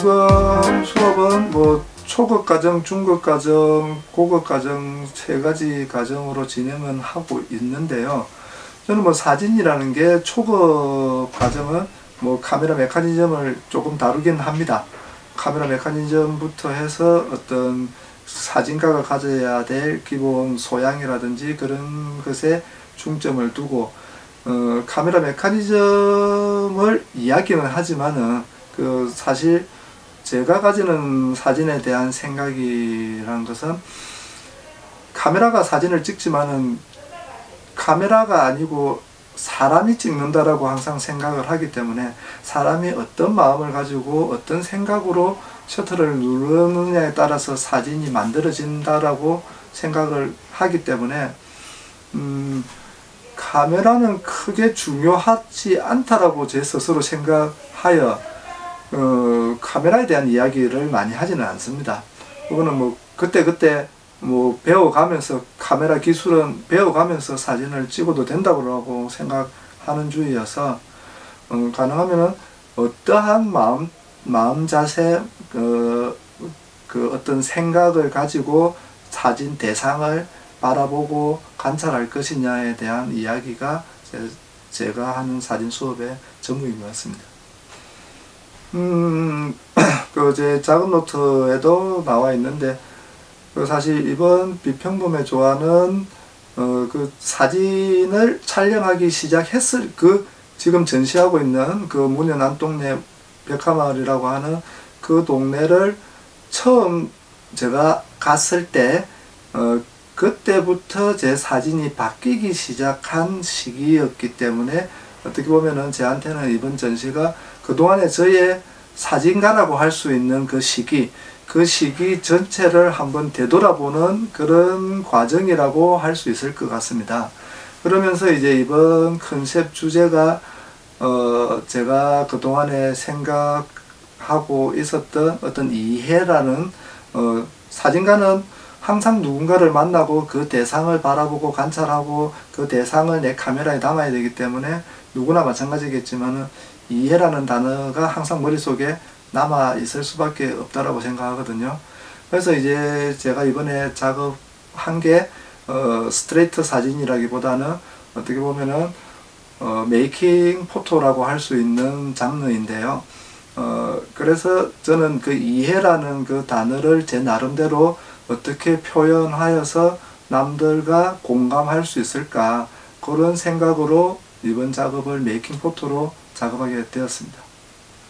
이번 수업은 뭐 초급 과정, 중급 과정, 고급 과정 세 가지 과정으로 진행은 하고 있는데요. 저는 뭐 사진이라는 게 초급 과정은 뭐 카메라 메커니즘을 조금 다루긴 합니다. 카메라 메커니즘부터 해서 어떤 사진가가 가져야 될 기본 소양이라든지 그런 것에 중점을 두고 카메라 메커니즘을 이야기는 하지만은 사실 제가 가지는 사진에 대한 생각이란 것은 카메라가 사진을 찍지만은 카메라가 아니고 사람이 찍는다라고 항상 생각을 하기 때문에 사람이 어떤 마음을 가지고 어떤 생각으로 셔터를 누르느냐에 따라서 사진이 만들어진다라고 생각을 하기 때문에 카메라는 크게 중요하지 않다라고 제 스스로 생각하여 카메라에 대한 이야기를 많이 하지는 않습니다. 그거는 뭐 그때 뭐 배워가면서 카메라 기술은 배워가면서 사진을 찍어도 된다고 생각하는 주의여서 가능하면은 어떠한 마음 자세 어떤 생각을 가지고 사진 대상을 바라보고 관찰할 것이냐에 대한 이야기가 제가 하는 사진 수업의 전부인 것 같습니다. 제 작은 노트에도 나와 있는데 사실 이번 비평범의 조화는 사진을 촬영하기 시작했을 지금 전시하고 있는 문현 안동네 벽화마을이라고 하는 그 동네를 처음 제가 갔을 때 그때부터 제 사진이 바뀌기 시작한 시기였기 때문에 어떻게 보면은 제한테는 이번 전시가 그동안의 저의 사진가라고 할 수 있는 그 시기 전체를 한번 되돌아보는 그런 과정이라고 할 수 있을 것 같습니다. 그러면서 이제 이번 컨셉 주제가 제가 그동안에 생각하고 있었던 어떤 이해라는 사진가는 항상 누군가를 만나고 그 대상을 바라보고 관찰하고 그 대상을 내 카메라에 담아야 되기 때문에 누구나 마찬가지겠지만은 이해라는 단어가 항상 머릿속에 남아 있을 수밖에 없다라고 생각하거든요. 그래서 이제 제가 이번에 작업한 게 스트레이트 사진이라기보다는 어떻게 보면은 메이킹 포토라고 할 수 있는 장르인데요. 그래서 저는 그 이해라는 그 단어를 제 나름대로 어떻게 표현하여서 남들과 공감할 수 있을까 그런 생각으로 이번 작업을 메이킹 포토로 작업하게 되었습니다.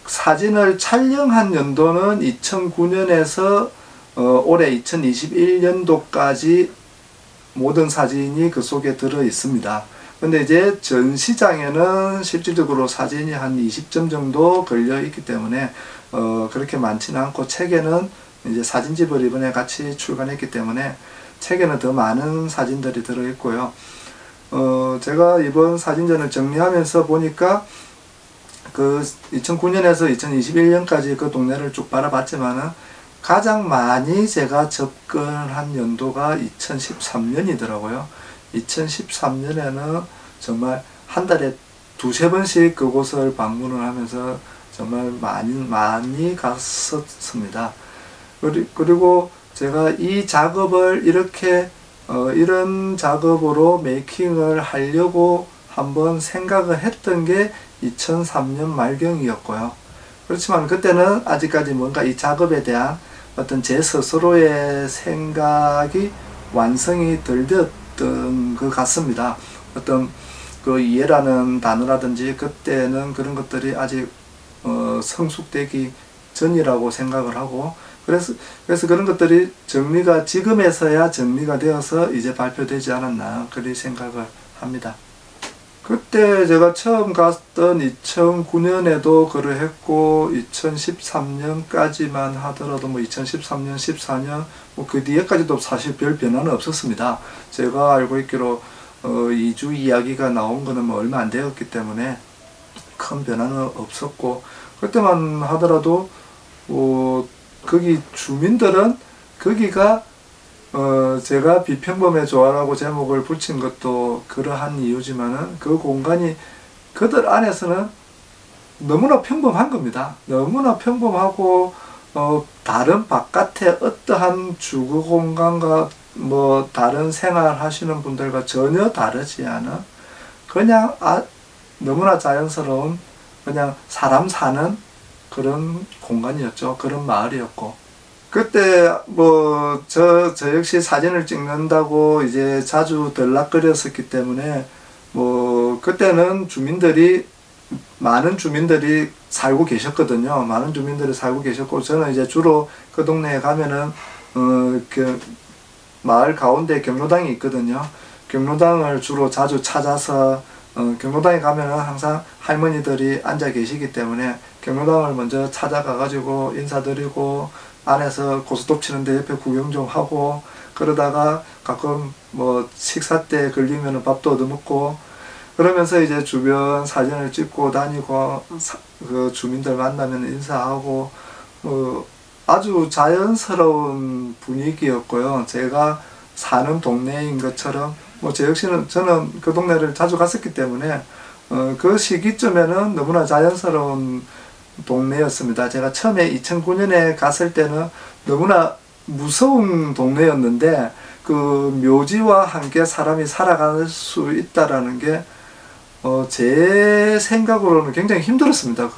사진을 촬영한 연도는 2009년에서 올해 2021년도까지 모든 사진이 그 속에 들어 있습니다. 근데 이제 전시장에는 실질적으로 사진이 한 20점 정도 걸려 있기 때문에 그렇게 많지는 않고 책에는 이제 사진집을 이번에 같이 출간했기 때문에 책에는 더 많은 사진들이 들어 있고요. 제가 이번 사진전을 정리하면서 보니까 2009년에서 2021년까지 그 동네를 쭉 바라봤지만은 가장 많이 제가 접근한 연도가 2013년이더라고요. 2013년에는 정말 한 달에 두세 번씩 그곳을 방문을 하면서 정말 많이 갔었습니다. 그리고 제가 이 작업을 이렇게 이런 작업으로 메이킹을 하려고 한번 생각을 했던 게 2003년 말경이었고요. 그렇지만 그때는 아직까지 뭔가 이 작업에 대한 어떤 제 스스로의 생각이 완성이 덜 되었던 것 같습니다. 어떤 그 이해라는 단어라든지 그때는 그런 것들이 아직 성숙되기 전이라고 생각을 하고 그래서 그런 것들이 지금에서야 정리가 되어서 이제 발표되지 않았나 그리 생각을 합니다. 그때 제가 처음 갔던 2009년에도 글을 했고 2013년까지만 하더라도 뭐 2013년, 14년 뭐 그 뒤에까지도 사실 별 변화는 없었습니다. 제가 알고 있기로 2주 이야기가 나온 거는 뭐 얼마 안 되었기 때문에 큰 변화는 없었고 그때만 하더라도 거기 주민들은 거기가 제가 비평범의 조화라고 제목을 붙인 것도 그러한 이유지만은 그 공간이 그들 안에서는 너무나 평범한 겁니다. 너무나 평범하고 다른 바깥에 어떠한 주거 공간과 뭐 다른 생활 하시는 분들과 전혀 다르지 않은 그냥 너무나 자연스러운 그냥 사람 사는 그런 공간이었죠. 그런 마을이었고, 그때 뭐 저 역시 사진을 찍는다고 이제 자주 들락거렸었기 때문에 뭐 그때는 많은 주민들이 살고 계셨거든요. 많은 주민들이 살고 계셨고, 저는 이제 주로 그 동네에 가면은 그 마을 가운데 경로당이 있거든요. 경로당을 주로 자주 찾아서 경로당에 가면은 항상 할머니들이 앉아 계시기 때문에 경로당을 먼저 찾아가 가지고 인사드리고 안에서 고스톱 치는데 옆에 구경 좀 하고, 그러다가 가끔 뭐 식사 때 걸리면 밥도 얻어먹고, 그러면서 이제 주변 사진을 찍고 다니고 그 주민들 만나면 인사하고, 아주 자연스러운 분위기였고요. 제가 사는 동네인 것처럼 뭐 저 역시는 저는 그 동네를 자주 갔었기 때문에 그 시기쯤에는 너무나 자연스러운 동네였습니다. 제가 처음에 2009년에 갔을 때는 너무나 무서운 동네였는데 그 묘지와 함께 사람이 살아갈 수 있다라는 게 제 생각으로는 굉장히 힘들었습니다.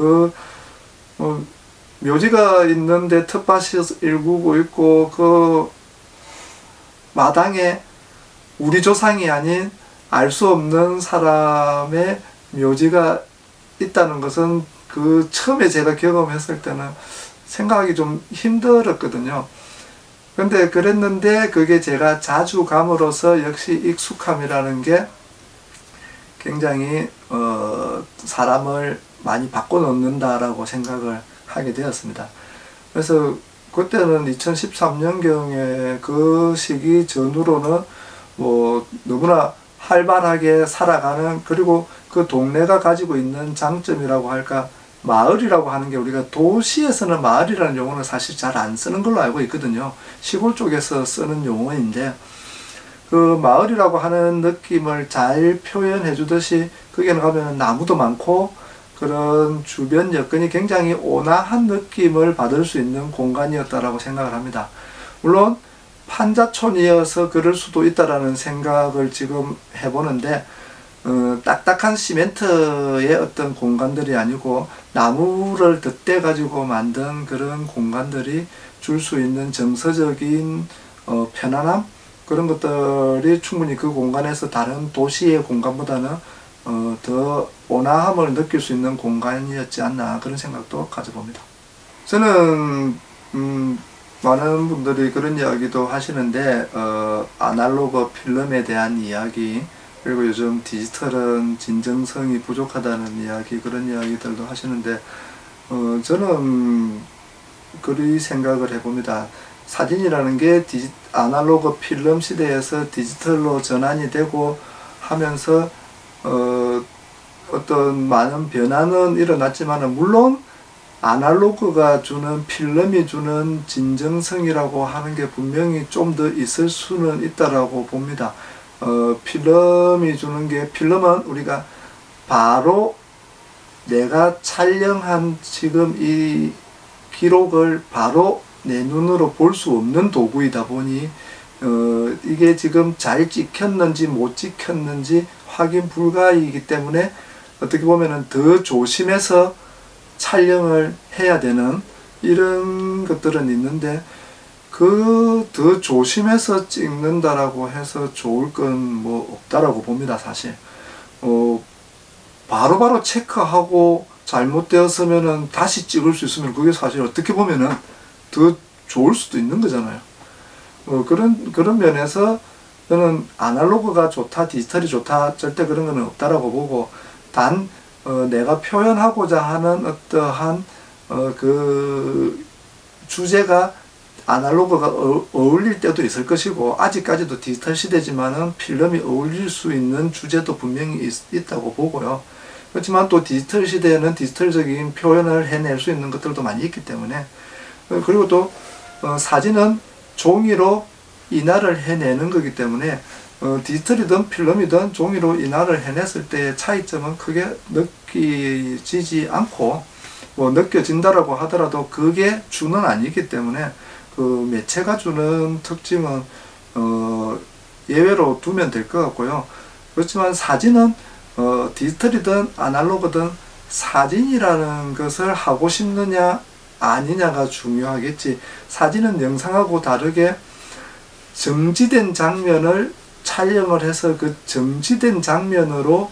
묘지가 있는데 텃밭이 일구고 있고 그 마당에 우리 조상이 아닌 알 수 없는 사람의 묘지가 있다는 것은 그 처음에 제가 경험했을 때는 생각하기 좀 힘들었거든요. 근데 그랬는데 그게 제가 자주 감으로써 역시 익숙함이라는 게 굉장히 사람을 많이 바꿔놓는다라고 생각을 하게 되었습니다. 그래서 그때는 2013년경에 그 시기 전후로는 뭐 너무나 활발하게 살아가는, 그리고 그 동네가 가지고 있는 장점이라고 할까, 마을이라고 하는 게 우리가 도시에서는 마을이라는 용어는 사실 잘 안 쓰는 걸로 알고 있거든요. 시골 쪽에서 쓰는 용어인데 그 마을이라고 하는 느낌을 잘 표현해 주듯이 거기는 가면 나무도 많고 그런 주변 여건이 굉장히 온화한 느낌을 받을 수 있는 공간이었다라고 생각을 합니다. 물론 판자촌이어서 그럴 수도 있다라는 생각을 지금 해보는데 딱딱한 시멘트의 어떤 공간들이 아니고 나무를 덧대 가지고 만든 그런 공간들이 줄 수 있는 정서적인 편안함, 그런 것들이 충분히 그 공간에서 다른 도시의 공간보다는 더 온화함을 느낄 수 있는 공간이었지 않나, 그런 생각도 가져봅니다. 저는 많은 분들이 그런 이야기도 하시는데 아날로그 필름에 대한 이야기, 그리고 요즘 디지털은 진정성이 부족하다는 이야기, 그런 이야기들도 하시는데 저는 그리 생각을 해봅니다. 사진이라는 게 아날로그 필름 시대에서 디지털로 전환이 되고 하면서 어떤 많은 변화는 일어났지만, 물론 아날로그가 주는, 필름이 주는 진정성이라고 하는 게 분명히 좀 더 있을 수는 있다라고 봅니다. 필름이 주는 게, 필름은 우리가 바로 내가 촬영한 지금 이 기록을 바로 내 눈으로 볼 수 없는 도구이다 보니 이게 지금 잘 찍혔는지 못 찍혔는지 확인 불가이기 때문에 어떻게 보면은 더 조심해서 촬영을 해야 되는 이런 것들은 있는데, 그 더 조심해서 찍는다라고 해서 좋을 건 뭐 없다라고 봅니다. 사실 바로바로 체크하고 잘못되었으면은 다시 찍을 수 있으면 그게 사실 어떻게 보면은 더 좋을 수도 있는 거잖아요. 그런 면에서 저는 아날로그가 좋다, 디지털이 좋다, 절대 그런 거는 없다라고 보고, 단 내가 표현하고자 하는 어떠한 그 주제가 아날로그가 어울릴 때도 있을 것이고, 아직까지도 디지털 시대지만은 필름이 어울릴 수 있는 주제도 분명히 있다고 보고요. 그렇지만 또 디지털 시대에는 디지털적인 표현을 해낼 수 있는 것들도 많이 있기 때문에, 그리고 또 사진은 종이로 인화를 해내는 거기 때문에 디지털이든 필름이든 종이로 인화를 해냈을 때의 차이점은 크게 느끼지 않고, 뭐 느껴진다라고 하더라도 그게 주는 아니기 때문에 그 매체가 주는 특징은 예외로 두면 될 것 같고요. 그렇지만 사진은 디지털이든 아날로그든 사진이라는 것을 하고 싶느냐 아니냐가 중요하겠지. 사진은 영상하고 다르게 정지된 장면을 촬영을 해서 그 정지된 장면으로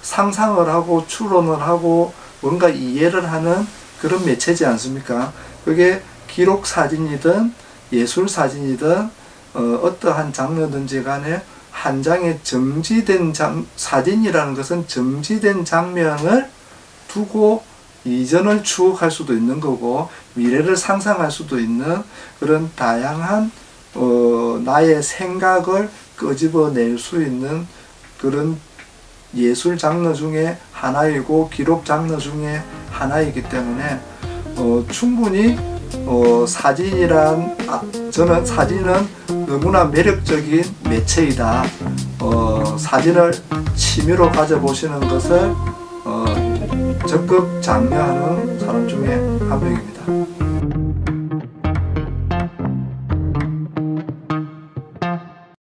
상상을 하고 추론을 하고 뭔가 이해를 하는 그런 매체지 않습니까? 그게 기록 사진이든 예술 사진이든 어떠한 장르든지 간에 한 장의 정지된 사진이라는 것은 정지된 장면을 두고 이전을 추억할 수도 있는 거고 미래를 상상할 수도 있는 그런 다양한 나의 생각을 끄집어낼 수 있는 그런 예술 장르 중에 하나이고 기록 장르 중에 하나이기 때문에 충분히 저는 사진은 너무나 매력적인 매체이다. 사진을 취미로 가져보시는 것을 적극 장려하는 사람 중에 한 명입니다.